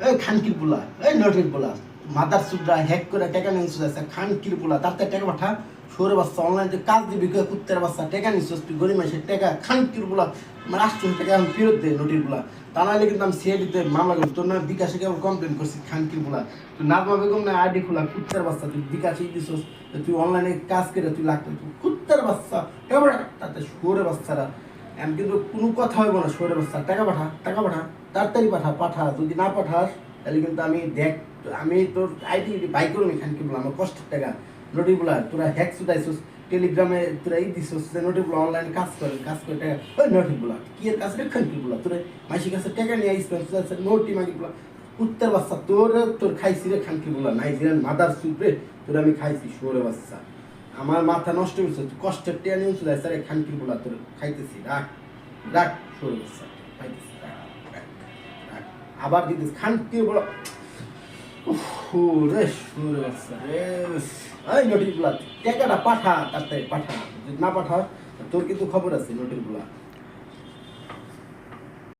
এই খানকির পোলা, এই নটির পোলা, মাদার সুদরা হ্যাক করে টাকা নিয়ে যাচ্ছে, খানকির পোলা, তার টাকা পাঠা, সরে বাচ্চা অনলাইনে কাজ দিবি কুত্তের বাচ্চা টাকা নিচ্ছিস তুই, গরিব মানুষের টাকা, খানকির পোলা, মানে 800 টাকা আমি ফেরত দেয় নটির পোলা। তা নাহলে কিন্তু আমি সিআইডিতে মামলা করি, তোর না বিকাশে কেবল কমপ্লেন করছি খানকির পোলা, তুই নাজমা বেগম না আইডি খোলা কুত্তের বাচ্চা, তুই বিকাশে দিছিস, তুই অনলাইনে কাজ করে তুই লাগতো, তুই কুত্তের বাচ্চা টাকা তাতে সরে বাচ্চারা। আমি কিন্তু কোনো কথা হইব না, সরে বাচ্চা টাকা পাঠা, টাকা পাঠা, তাড়াতাড়ি পাঠা, পাঠা, যদি না পাঠাস তাহলে কিন্তু আমি দেখ, আমি তোর আইডি বাই করবো খানকি বলা, আমার কষ্টের টাকা নোটি বলা, তোরা হ্যাক শুধাইছিস টেলিগ্রামে, তোরা দিছিস নোটি বলা অনলাইনে কাজ করে টাকা, ওই নোটি বলা কি এর কাছে খানকি বলা, তোরা মাসির কাছে টাকা নিয়ে আসছিস নোটি মাগি বলা, কুত্তের বাচ্চা তোর খাইছি রে খানকি বলা, নাইজেরিয়ান মাদার সুপ রে, তোর আমি খাইছি সরে বাচ্চা, আমার মাথা নষ্ট হয়েছে, তুই কষ্টের টেয়া নিয়ে শুধাই স্যার খানকির বলা তোর খাইতেছি, রাখ রাখ সরে বাচ্চা খাইতেছি, আবার দিদিস খানকি বলা রে সরে বাচ্চা রে, এই নোটির গুলা টাকাটা পাঠা, তাড়াতাড়ি পাঠা, যদি না পাঠা তোর কিন্তু খবর আছে নোটির গুলা।